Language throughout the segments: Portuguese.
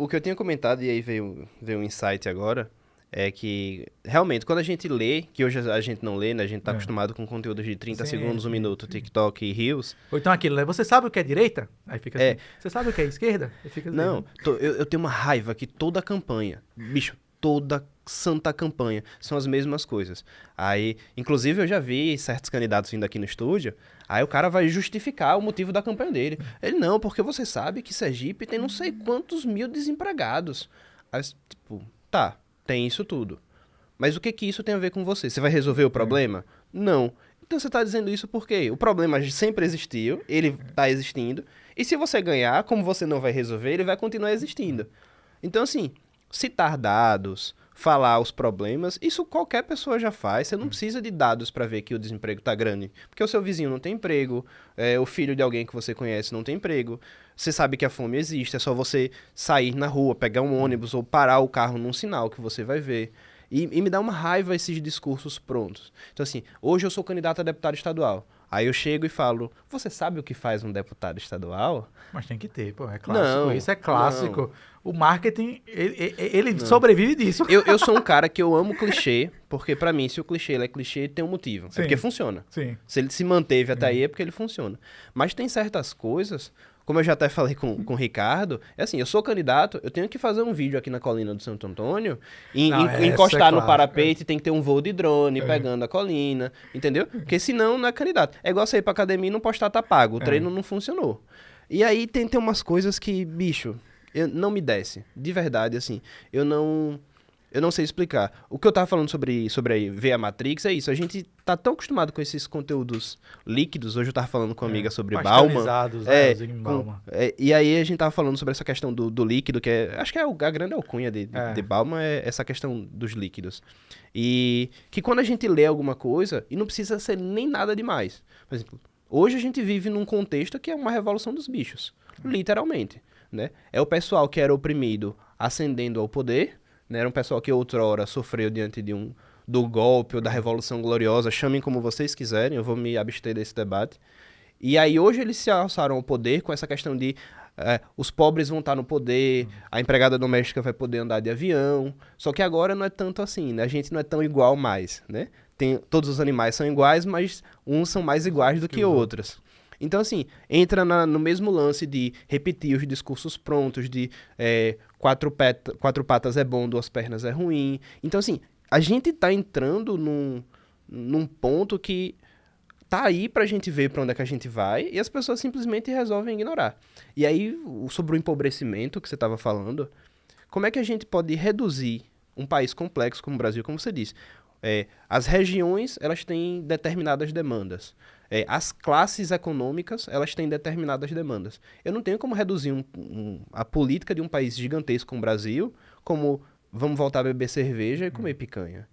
o que eu tinha comentado, e aí veio um insight agora, é que, realmente, quando a gente lê, que hoje a gente não lê, né? A gente tá acostumado com conteúdos de 30 segundos, um minuto, TikTok e Reels. Ou então aquilo, né? Você sabe o que é direita? Aí fica assim. Você sabe o que é esquerda? Aí fica assim. Não, eu tenho uma raiva que toda campanha, bicho, toda santa campanha, são as mesmas coisas. Aí, inclusive, eu já vi certos candidatos vindo aqui no estúdio, aí o cara vai justificar o motivo da campanha dele. Ele, não, porque você sabe que Sergipe tem não sei quantos mil desempregados. Aí, tipo, tá, tem isso tudo. Mas o que que isso tem a ver com você? Você vai resolver o problema? Não. Então você tá dizendo isso por quê? O problema sempre existiu, ele tá existindo, e se você ganhar, como você não vai resolver, ele vai continuar existindo. Então, assim, citar dados, falar os problemas, isso qualquer pessoa já faz. Você não precisa de dados para ver que o desemprego tá grande. Porque o seu vizinho não tem emprego, o filho de alguém que você conhece não tem emprego. Você sabe que a fome existe, é só você sair na rua, pegar um ônibus ou parar o carro num sinal que você vai ver. E me dá uma raiva esses discursos prontos. Então, assim, hoje eu sou candidato a deputado estadual. Aí eu chego e falo, você sabe o que faz um deputado estadual? Mas tem que ter, pô, é clássico. Não, isso é clássico. não. O marketing, ele sobrevive disso. Eu sou um cara que eu amo clichê, porque pra mim, se o clichê ele é clichê, tem um motivo. Sim. É porque funciona. Sim. Se ele se manteve até aí, é porque ele funciona. Mas tem certas coisas, como eu já até falei com o Ricardo, é assim, eu sou candidato, eu tenho que fazer um vídeo aqui na colina do Santo Antônio, encostar no parapeito e tem que ter um voo de drone pegando a colina, entendeu? Porque senão não é candidato. É igual você ir pra academia e não postar tá pago, o treino não funcionou. E aí tem umas coisas que, bicho, não me desce. De verdade, assim, eu não sei explicar. O que eu tava falando sobre ver a Matrix é isso. A gente tá tão acostumado com esses conteúdos líquidos. Hoje eu tava falando com uma amiga sobre Bauman. Né? Bauman. E aí a gente tava falando sobre essa questão do líquido, que acho que é a grande alcunha de Bauman, é essa questão dos líquidos. E que quando a gente lê alguma coisa, e não precisa ser nem nada demais. Por exemplo, hoje a gente vive num contexto que é uma revolução dos bichos. Literalmente. Né? É o pessoal que era oprimido ascendendo ao poder, né? Era um pessoal que outrora sofreu diante do golpe ou da Revolução Gloriosa, chamem como vocês quiserem, eu vou me abster desse debate. E aí hoje eles se alçaram ao poder com essa questão de os pobres vão estar no poder, a empregada doméstica vai poder andar de avião, só que agora não é tanto assim, né? A gente não é tão igual mais, né? Todos os animais são iguais, mas uns são mais iguais do que outros. Então, assim, entra no mesmo lance de repetir os discursos prontos, de quatro patas é bom, duas pernas é ruim. Então, assim, a gente tá entrando num ponto que tá aí pra gente ver pra onde é que a gente vai e as pessoas simplesmente resolvem ignorar. E aí, sobre o empobrecimento que você tava falando, como é que a gente pode reduzir um país complexo como o Brasil, como você disse? As regiões, elas têm determinadas demandas. As classes econômicas, elas têm determinadas demandas. Eu não tenho como reduzir a política de um país gigantesco como o Brasil, como vamos voltar a beber cerveja e comer picanha.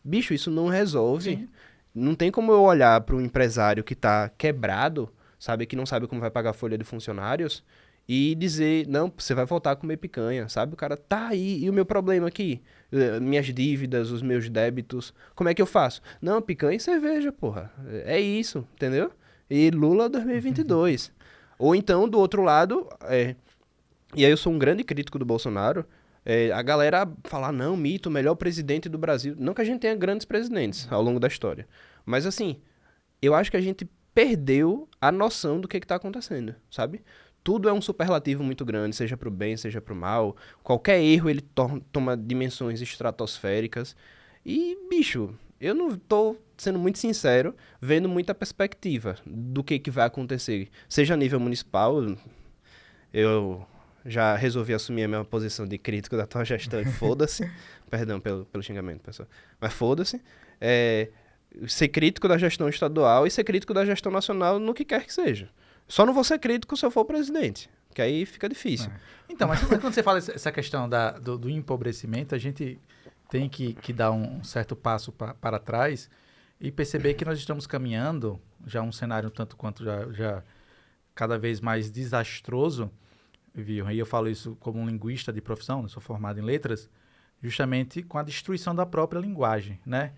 Bicho, isso não resolve. Sim. Não tem como eu olhar para um empresário que está quebrado, sabe, que não sabe como vai pagar a folha de funcionários, e dizer, não, você vai voltar a comer picanha, sabe? O cara tá aí, e o meu problema aqui? Minhas dívidas, os meus débitos, como é que eu faço? Não, picanha e cerveja, porra. É isso, entendeu? E Lula 2022. Ou então, do outro lado, e aí eu sou um grande crítico do Bolsonaro, a galera fala, não, mito, o melhor presidente do Brasil. Não que a gente tenha grandes presidentes ao longo da história, mas assim, eu acho que a gente perdeu a noção do que tá acontecendo, sabe? Tudo é um superlativo muito grande, seja pro bem, seja pro mal. Qualquer erro, ele toma dimensões estratosféricas. E, bicho, eu não tô sendo muito sincero, vendo muita perspectiva do que vai acontecer. Seja a nível municipal, eu já resolvi assumir a minha posição de crítico da tua gestão e foda-se. Perdão pelo xingamento, pessoal. Mas foda-se. Ser crítico da gestão estadual e ser crítico da gestão nacional no que quer que seja. Só não vou ser crítico se eu for presidente, que aí fica difícil. Então, mas quando você fala essa questão do empobrecimento, a gente tem que dar um certo passo para trás e perceber que nós estamos caminhando já um cenário tanto quanto já cada vez mais desastroso, viu? E eu falo isso como um linguista de profissão, eu sou formado em letras, justamente com a destruição da própria linguagem, né?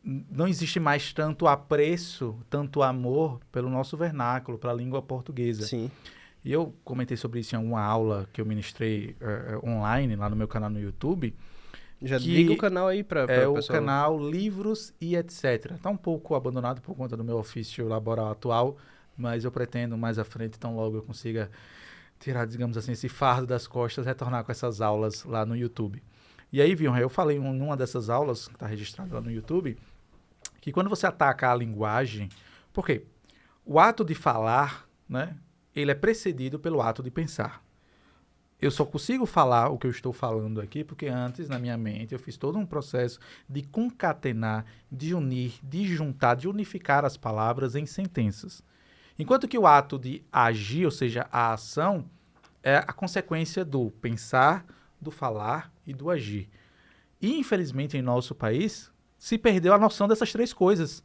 Não existe mais tanto apreço, tanto amor pelo nosso vernáculo, pela língua portuguesa. Sim. E eu comentei sobre isso em uma aula que eu ministrei online, lá no meu canal no YouTube. Já diga o canal aí para o pessoal. O canal Livros e Etc. Está um pouco abandonado por conta do meu ofício laboral atual, mas eu pretendo mais à frente, então logo eu consiga tirar, digamos assim, esse fardo das costas, retornar com essas aulas lá no YouTube. E aí, viu, eu falei numa dessas aulas, que está registrada lá no YouTube, que quando você ataca a linguagem... Por quê? O ato de falar, né, ele é precedido pelo ato de pensar. Eu só consigo falar o que eu estou falando aqui porque antes, na minha mente, eu fiz todo um processo de concatenar, de unir, de juntar, de unificar as palavras em sentenças. Enquanto que o ato de agir, ou seja, a ação, é a consequência do pensar, do falar e do agir. E, infelizmente, em nosso país, se perdeu a noção dessas três coisas.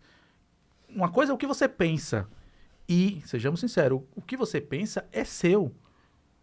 Uma coisa é o que você pensa. E, sejamos sinceros, o que você pensa é seu.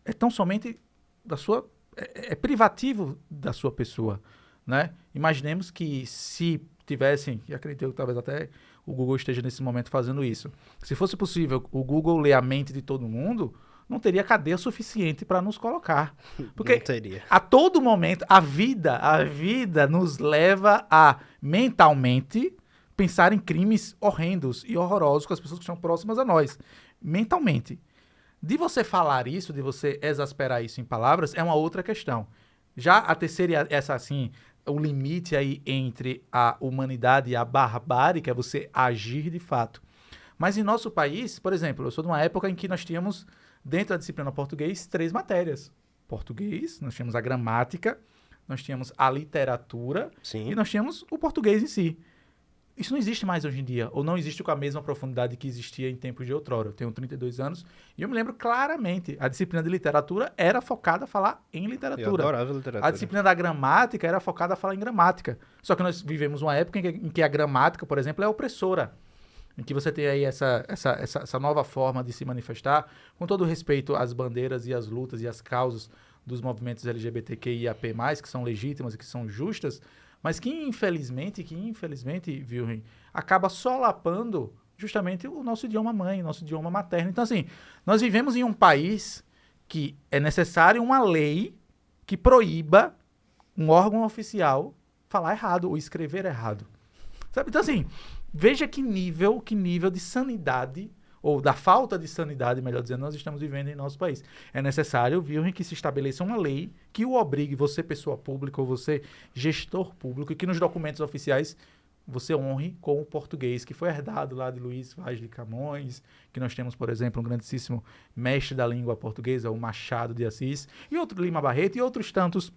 É tão somente da sua... É privativo da sua pessoa, né? Imaginemos que se tivessem, e acredito que talvez até o Google esteja nesse momento fazendo isso, se fosse possível o Google ler a mente de todo mundo, não teria cadeia suficiente para nos colocar. Porque não teria. A todo momento, a vida nos leva a, mentalmente, pensar em crimes horrendos e horrorosos com as pessoas que estão próximas a nós. Mentalmente. De você falar isso, de você exasperar isso em palavras, é uma outra questão. Já a terceira, essa assim, o limite aí entre a humanidade e a barbárie, que é você agir de fato. Mas em nosso país, por exemplo, eu sou de uma época em que nós tínhamos, dentro da disciplina português, 3 matérias. Português, nós tínhamos a gramática, nós tínhamos a literatura. Sim. E nós tínhamos o português em si. Isso não existe mais hoje em dia, ou não existe com a mesma profundidade que existia em tempos de outrora. Eu tenho 32 anos e eu me lembro claramente, a disciplina de literatura era focada a falar em literatura. Eu adorava literatura. A disciplina da gramática era focada a falar em gramática. Só que nós vivemos uma época em que a gramática, por exemplo, é opressora. Em que você tem aí essa nova forma de se manifestar, com todo respeito às bandeiras e às lutas e às causas dos movimentos LGBTQIAP+, que são legítimas e que são justas, mas que infelizmente, Wilhelm, acaba solapando justamente o nosso idioma mãe, o nosso idioma materno. Então, assim, nós vivemos em um país que é necessário uma lei que proíba um órgão oficial falar errado ou escrever errado. Sabe? Então, assim, veja que nível de sanidade, ou da falta de sanidade, melhor dizendo, nós estamos vivendo em nosso país. É necessário, Wilhelm, que se estabeleça uma lei que o obrigue, você, pessoa pública, ou você, gestor público, e que nos documentos oficiais você honre com o português, que foi herdado lá de Luiz Vaz de Camões, que nós temos, por exemplo, um grandíssimo mestre da língua portuguesa, o Machado de Assis, e outro Lima Barreto, e outros tantos,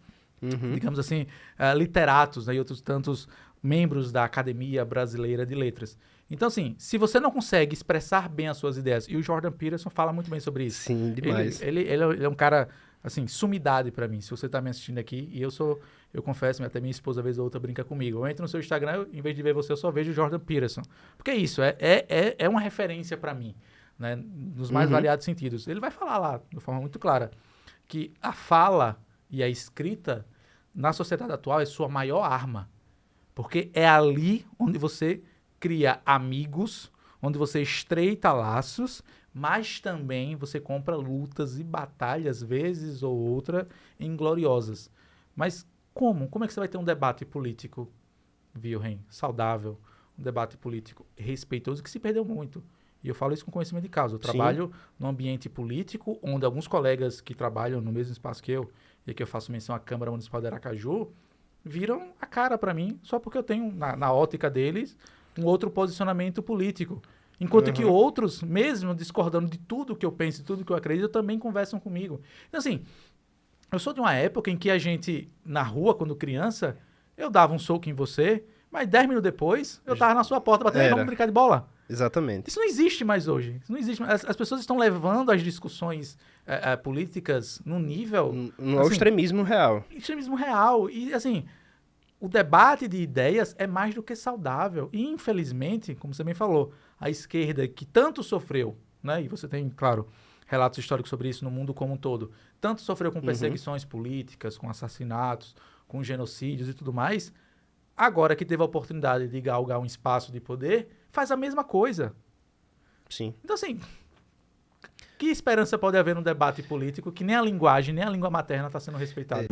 digamos assim, literatos, né, e outros tantos membros da Academia Brasileira de Letras. Então, assim, se você não consegue expressar bem as suas ideias, e o Jordan Peterson fala muito bem sobre isso. Sim, demais. Ele é um cara, assim, sumidade pra mim. Se você tá me assistindo aqui, e eu confesso, até minha esposa, vez ou outra, brinca comigo. Eu entro no seu Instagram, em vez de ver você, eu só vejo o Jordan Peterson. Porque é isso, é uma referência pra mim, né? Nos mais variados sentidos. Ele vai falar lá, de forma muito clara, que a fala e a escrita, na sociedade atual, é sua maior arma. Porque é ali onde você cria amigos, onde você estreita laços, mas também você compra lutas e batalhas, vezes ou outra, ingloriosas. Mas como? Como é que você vai ter um debate político, Wilhelm, saudável, um debate político respeitoso, que se perdeu muito? E eu falo isso com conhecimento de causa. Eu trabalho num ambiente político, onde alguns colegas que trabalham no mesmo espaço que eu, e aqui eu faço menção à Câmara Municipal de Aracaju, viram a cara para mim, só porque eu tenho, na ótica deles, um outro posicionamento político. Enquanto que outros, mesmo discordando de tudo que eu penso, de tudo que eu acredito, também conversam comigo. Então, assim, eu sou de uma época em que a gente, na rua, quando criança, eu dava um soco em você, mas 10 minutos depois, eu tava na sua porta batendo e vamos brincar de bola. Exatamente. Isso não existe mais hoje. Isso não existe mais. As pessoas estão levando as discussões políticas num nível... No assim, extremismo real. Extremismo real. E, assim, o debate de ideias é mais do que saudável. E, infelizmente, como você bem falou, a esquerda, que tanto sofreu, né? E você tem, claro, relatos históricos sobre isso no mundo como um todo, tanto sofreu com perseguições políticas, com assassinatos, com genocídios e tudo mais, agora que teve a oportunidade de galgar um espaço de poder, faz a mesma coisa. Sim. Então, assim, Que esperança pode haver no debate político que nem a linguagem, nem a língua materna está sendo respeitada?